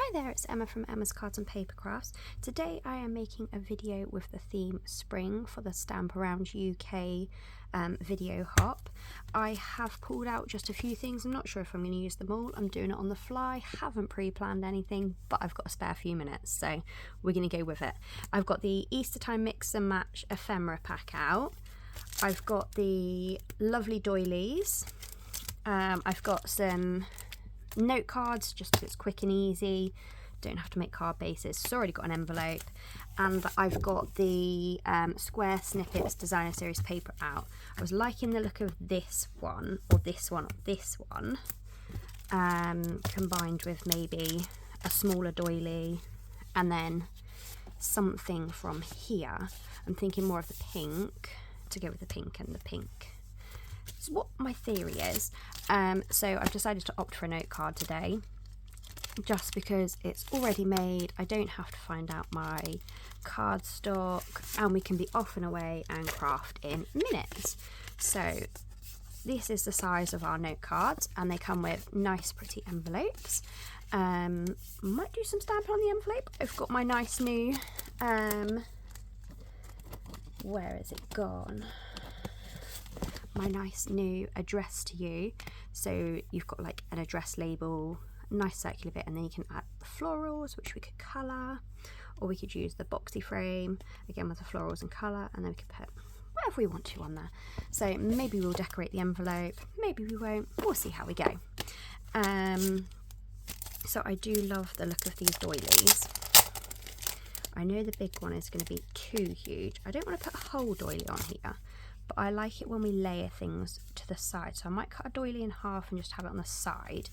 Hi there, it's Emma from Emma's Cards and Papercrafts. Today I am making a video with the theme Spring for the Stamp Around UK video hop. I have pulled out just a few things. I'm not sure if I'm going to use them all. I'm doing it on the fly, haven't pre-planned anything, but I've got a spare few minutes, so we're going to go with it. I've got the Easter Time Mix and Match Ephemera pack out. I've got the lovely Doilies. I've got some note cards just because it's quick and easy, don't have to make card bases. It's already got an envelope, and I've got the square Snippets designer series paper out. I was liking the look of this one or this one or this one combined with maybe a smaller doily and then something from here. I'm thinking more of the pink to go with the pink and the pink. So what my theory is, so I've decided to opt for a note card today just because it's already made. I don't have to find out my cardstock and we can be off and away and craft in minutes. So this is the size of our note cards and they come with nice pretty envelopes. Might do some stamping on the envelope. I've got my nice new, where is it gone? My nice new address to you. So you've got like an address label, nice circular bit, and then you can add the florals, which we could colour, or we could use the boxy frame again with the florals and colour, and then we could put whatever we want to on there. So maybe we'll decorate the envelope, maybe we won't, we'll see how we go. So I do love the look of these doilies. I know the big one is going to be too huge. I don't want to put a whole doily on here, but I like it when we layer things to the side. So I might cut a doily in half and just have it on the side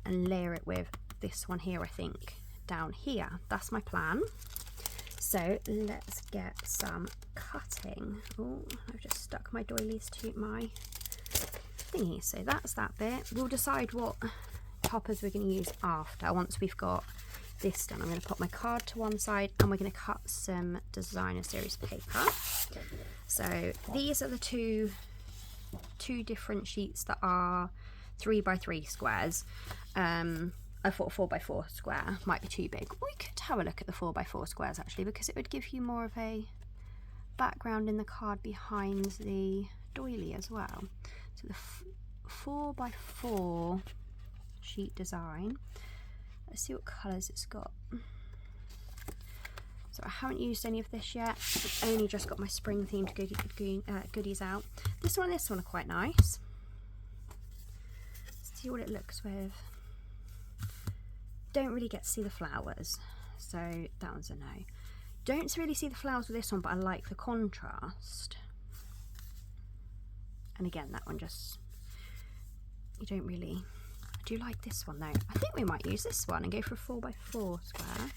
and layer it with this one here, I think, down here. That's my plan. So let's get some cutting. Oh, I've just stuck my doilies to my thingy. So that's that bit. We'll decide what toppers we're going to use after, once we've got this done. I'm going to put my card to one side and we're going to cut some designer series paper. So these are the two different sheets that are 3x3 squares. I thought a 4x4 square might be too big. We could have a look at the 4x4 squares actually, because it would give you more of a background in the card behind the doily as well. So the 4x4 sheet design. Let's see what colours it's got. So I haven't used any of this yet. I've only just got my spring themed goodies out. This one and this one are quite nice. Let's see what it looks with. Don't really get to see the flowers, so that one's a no. Don't really see the flowers with this one, but I like the contrast. And again, that one just, you don't really. I do like this one though. I think we might use this one and go for a 4x4 square.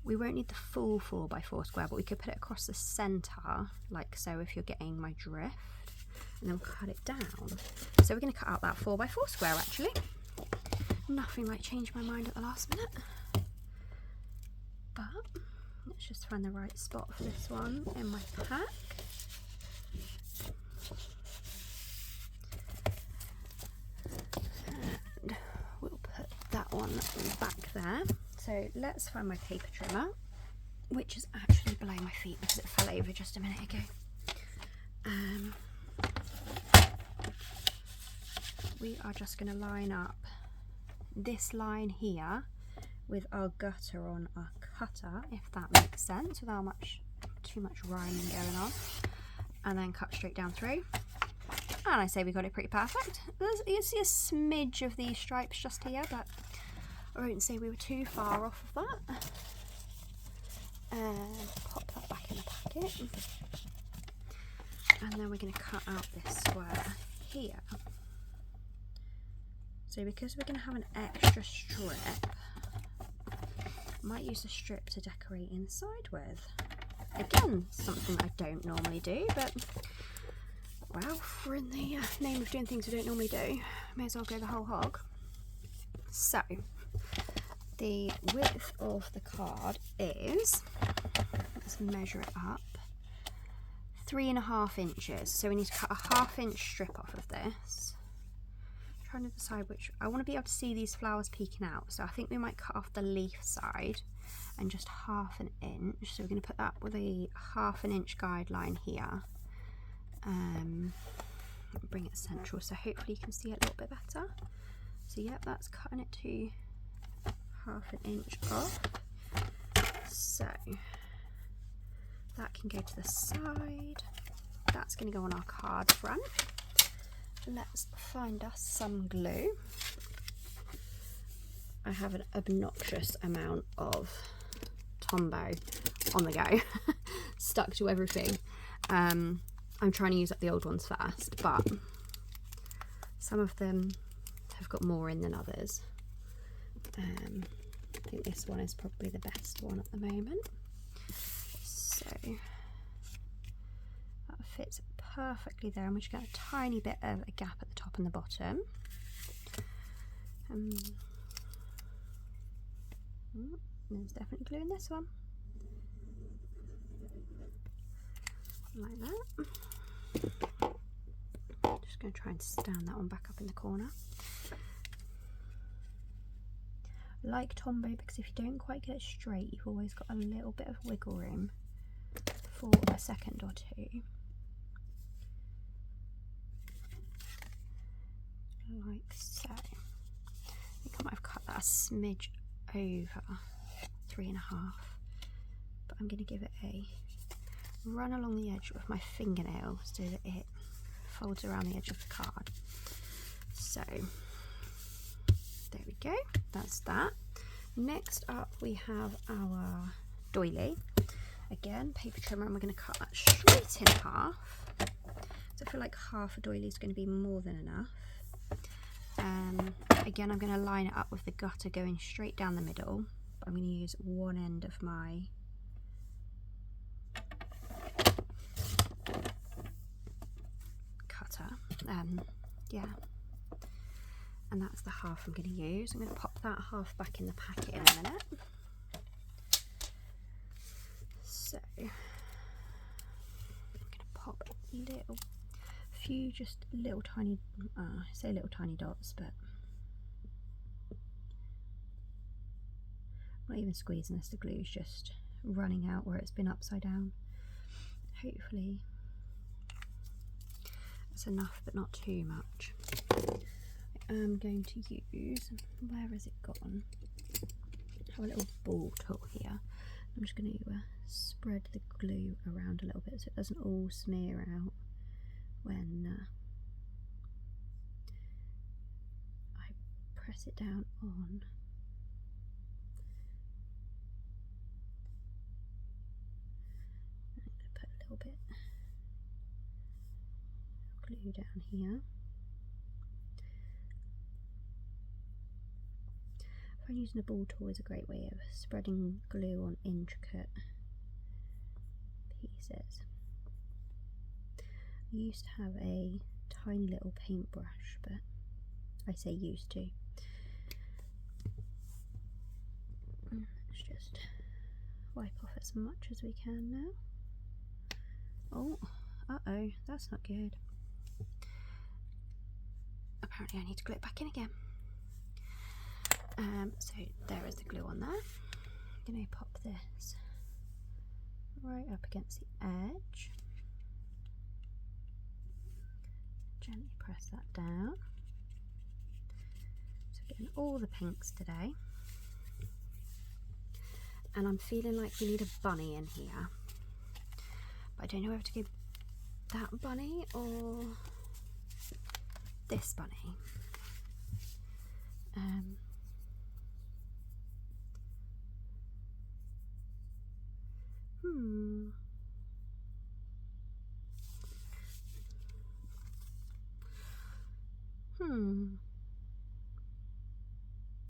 We won't need the full 4x4 square, but we could put it across the centre, like so, if you're getting my drift, and then we'll cut it down. So we're going to cut out that 4x4 square actually. Nothing like changed my mind at the last minute. But let's just find the right spot for this one in my pack. And we'll put that one back there. So let's find my paper trimmer, which is actually below my feet because it fell over just a minute ago. We are just going to line up this line here with our gutter on our cutter, if that makes sense, without too much rhyming going on, and then cut straight down through. And I say we got it pretty perfect. You see a smidge of these stripes just here, but I won't say we were too far off of that. Pop that back in the packet. And then we're going to cut out this square here. So because we're going to have an extra strip, I might use the strip to decorate inside with. Again, something I don't normally do, but well, we're in the name of doing things we don't normally do. May as well go the whole hog. So the width of the card is, let's measure it up, 3.5 inches. So we need to cut a 1/2 inch strip off of this. trying to decide which. I want to be able to see these flowers peeking out, so I think we might cut off the leaf side and just 1/2 inch. So we're going to put that with a 1/2 inch guideline here. Bring it central, so hopefully you can see it a little bit better. So yep, that's cutting it to 1/2 inch off. So that can go to the side. That's going to go on our card front. Let's find us some glue. I have an obnoxious amount of Tombow on the go, stuck to everything. I'm trying to use up the old ones first, but some of them have got more in than others. I think this one is probably the best one at the moment. So that fits perfectly there, and we just get a tiny bit of a gap at the top and the bottom. There's definitely glue in this one. Like that. Just going to try and stand that one back up in the corner. Like Tombow, because if you don't quite get it straight, you've always got a little bit of wiggle room for a second or two. Like so. I think I might have cut that a smidge over 3.5, but I'm going to give it a run along the edge with my fingernail so that it folds around the edge of the card. So there we go, that's that. Next up we have our doily. Again, paper trimmer, and we're going to cut that straight in half. So I feel like half a doily is going to be more than enough. Again, I'm going to line it up with the gutter going straight down the middle. I'm going to use one end of my cutter. Yeah, and that's the half I'm going to use. I'm going to pop that half back in the packet in a minute. So I'm going to pop a few just little tiny, I say little tiny dots, but I'm not even squeezing this, the glue is just running out where it's been upside down. Hopefully that's enough, but not too much. I am going to use, where has it gone? I have a little ball tool here. I'm just going to spread the glue around a little bit so it doesn't all smear out when I press it down on. I'm going to put a little bit of glue down here. I find using a ball tool is a great way of spreading glue on intricate pieces. I used to have a tiny little paintbrush, but I say used to. Let's just wipe off as much as we can now. Oh, uh-oh, that's not good. Apparently I need to glue it back in again. So there is the glue on there. I'm going to pop this right up against the edge. Gently press that down. So getting all the pinks today. And I'm feeling like we need a bunny in here. But I don't know whether to go that bunny or this bunny.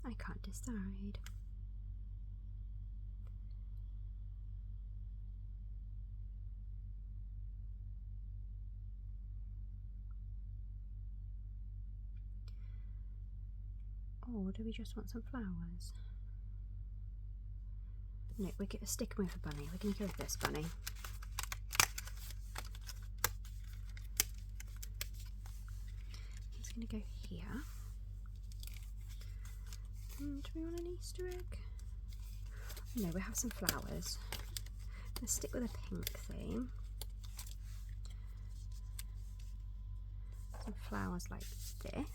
I can't decide. Or do we just want some flowers? No, we're going to stick with a bunny. We're going to go with this bunny. It's going to go here. Do we want an Easter egg? No, we have some flowers. Let's stick with a pink theme. Some flowers like this.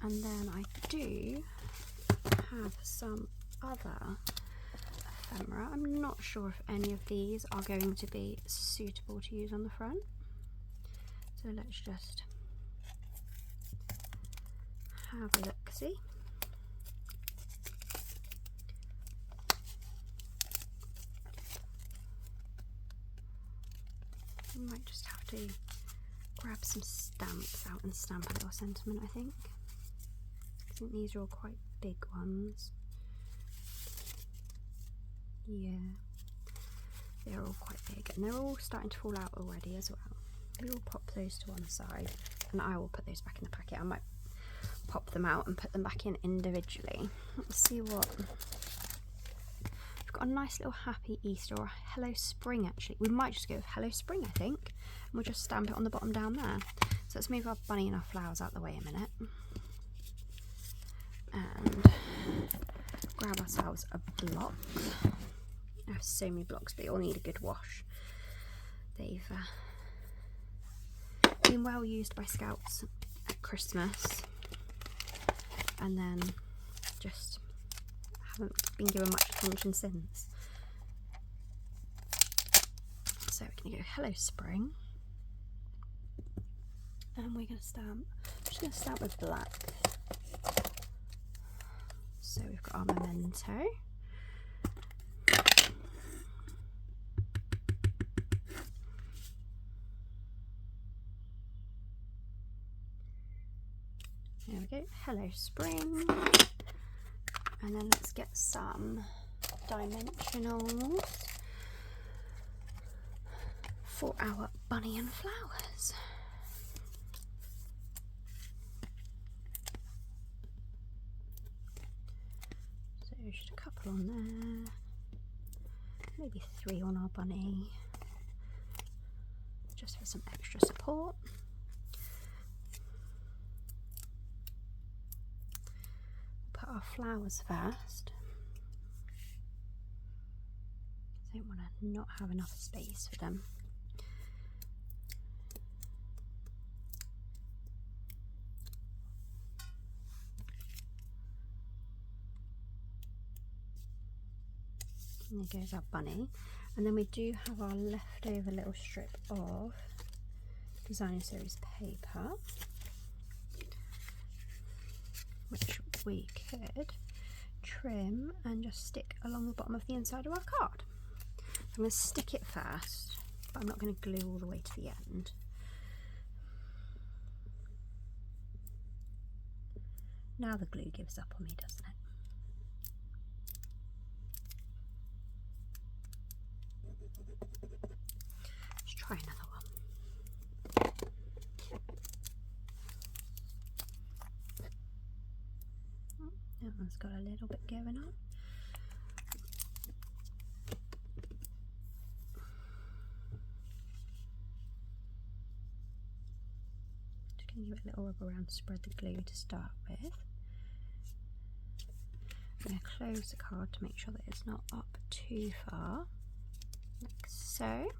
And then I do have some other ephemera. I'm not sure if any of these are going to be suitable to use on the front. So let's just have a look, see. We might just have to grab some stamps out and stamp a little sentiment, I think. I think these are all quite big ones. Yeah, they're all quite big and they're all starting to fall out already as well. We will pop those to one side and I will put those back in the packet. I might pop them out and put them back in individually. Let's see what... We've got a nice little happy Easter, or hello spring actually. We might just go with hello spring, I think. And we'll just stamp it on the bottom down there. So let's move our bunny and our flowers out the way a minute. And grab ourselves a block. I have so many blocks, they all need a good wash. They've been well used by Scouts at Christmas and then just haven't been given much attention since. So we're going to go hello spring and we're going to stamp, I'm just going to stamp with black. So we've got our memento. There we go, hello spring. And then let's get some dimensionals for our bunny and flowers. So just a couple on there, maybe 3 on our bunny, just for some extra support. Put our flowers first. I don't want to not have enough space for them. And there goes our bunny. And then we do have our leftover little strip of Designer Series paper, which we could trim and just stick along the bottom of the inside of our card. So I'm going to stick it first, but I'm not going to glue all the way to the end. Now the glue gives up on me, doesn't it? Let's try another one. That one's got a little bit going on. Just going to give it a little rub around to spread the glue to start with. I'm going to close the card to make sure that it's not up too far, like so.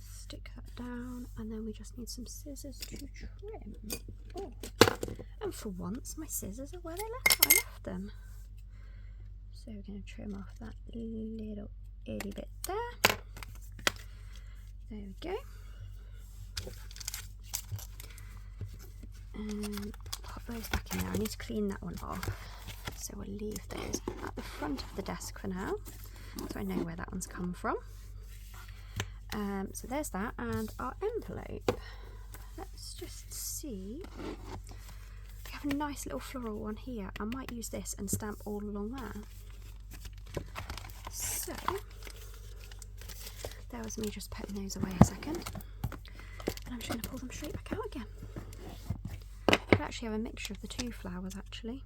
Stick that down, and then we just need some scissors to trim. Oh. And for once, my scissors are where I left them. So we're going to trim off that little itty bit there. There we go. And pop those back in there. I need to clean that one off. So we'll leave those at the front of the desk for now, so I know where that one's come from. So there's that, and our envelope. Let's just see. We have a nice little floral one here. I might use this and stamp all along there. So, there was me just putting those away a second. And I'm just going to pull them straight back out again. I actually have a mixture of the 2 flowers actually.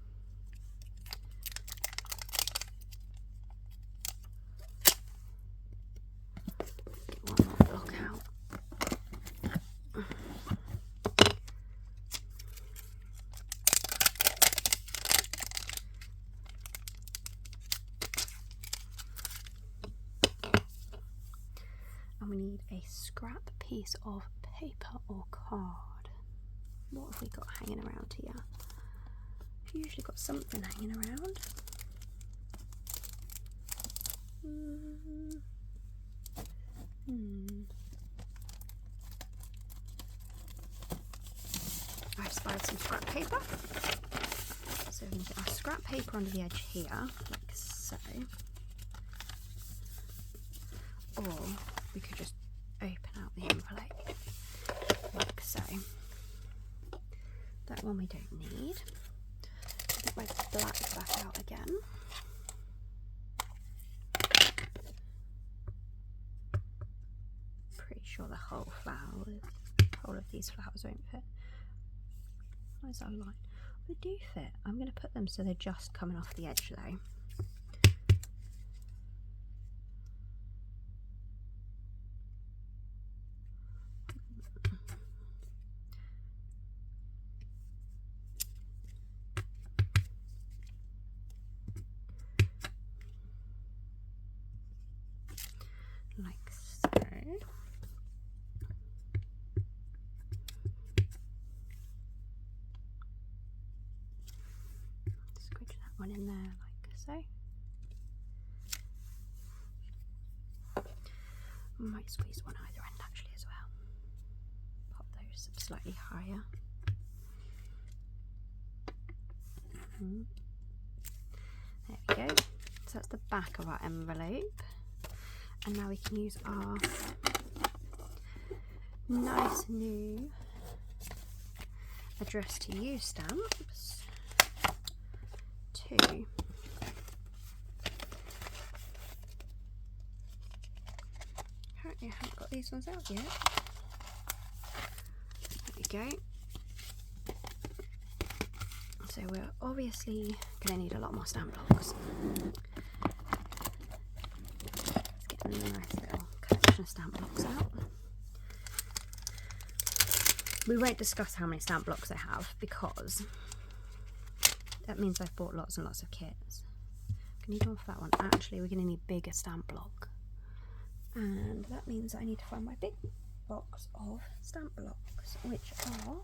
we need a scrap piece of paper or card. What have we got hanging around here? We've usually got something hanging around. I spied some scrap paper. So we're going to get our scrap paper under the edge here, like so. Or we could just open out the envelope, like so. That one we don't need. Get my black back out again. Pretty sure the whole of these flowers won't fit. Where's that line? They do fit. I'm going to put them so they're just coming off the edge though. Like so. Squidge that one in there like so. Might squeeze one either end actually as well. Pop those up slightly higher. There we go. So that's the back of our envelope. And now we can use our nice new address to you stamps to apparently I haven't got these ones out yet. There we go. So we're obviously going to need a lot more stamp blocks. A nice little collection of stamp blocks out. We won't discuss how many stamp blocks I have because that means I've bought lots and lots of kits. I need one for that one. Actually, we're going to need bigger stamp block, and that means I need to find my big box of stamp blocks, which are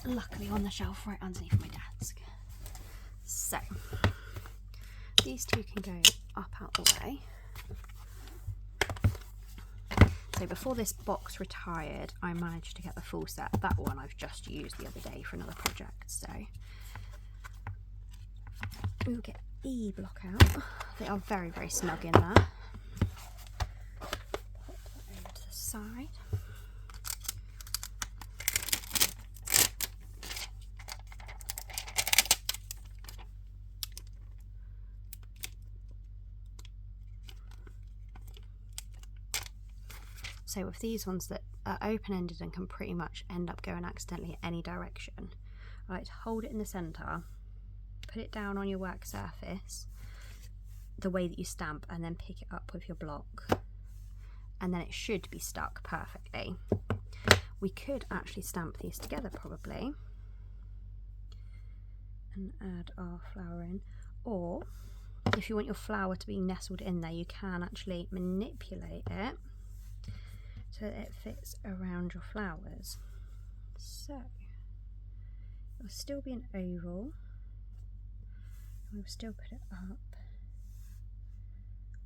luckily on the shelf right underneath my desk. So these two can go up out the way. So before this box retired, I managed to get the full set. That one I've just used the other day for another project. So we'll get E block out. They are very, very snug in there. Pop that over to the side. So with these ones that are open-ended and can pretty much end up going accidentally any direction, I like to hold it in the centre, put it down on your work surface the way that you stamp, and then pick it up with your block, and then it should be stuck perfectly. We could actually stamp these together probably and add our flower in, or if you want your flower to be nestled in there, you can actually manipulate it so that it fits around your flowers. So it'll still be an oval, and we'll still put it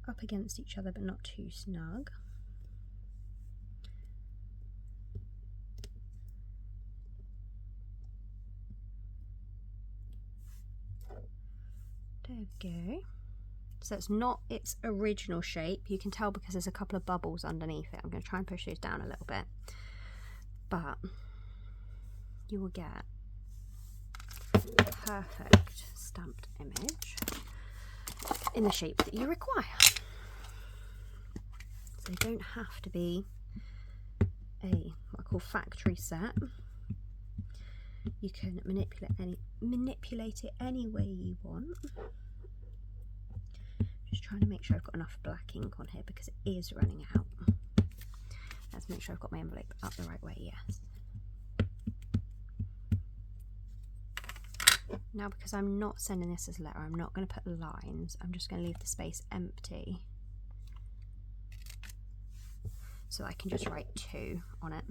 up against each other but not too snug. There we go. So it's not its original shape. You can tell because there's a couple of bubbles underneath it. I'm going to try and push those down a little bit, but you will get a perfect stamped image in the shape that you require. So they don't have to be what I call factory set. You can manipulate it any way you want. Just trying to make sure I've got enough black ink on here because it is running out. Let's make sure I've got my envelope up the right way, yes. Now, because I'm not sending this as a letter, I'm not going to put lines. I'm just going to leave the space empty so I can just write 2 on it.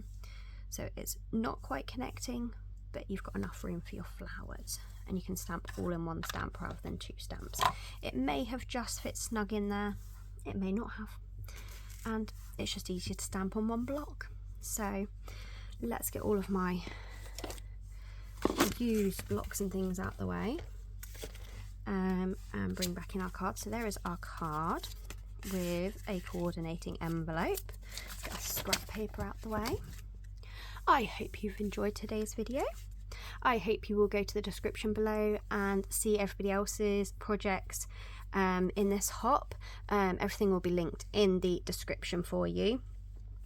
So it's not quite connecting, but you've got enough room for your flowers, and you can stamp all in one stamp rather than 2 stamps. It may have just fit snug in there, it may not have, and it's just easier to stamp on one block. So let's get all of my used blocks and things out the way, and bring back in our card. So there is our card with a coordinating envelope. Let's get our scrap paper out the way. I hope you've enjoyed today's video. I hope you will go to the description below and see everybody else's projects in this hop. Everything will be linked in the description for you.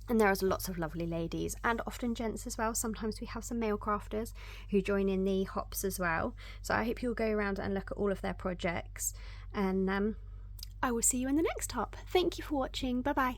And there are lots of lovely ladies and often gents as well. Sometimes we have some male crafters who join in the hops as well. So I hope you'll go around and look at all of their projects. And I will see you in the next hop. Thank you for watching. Bye bye.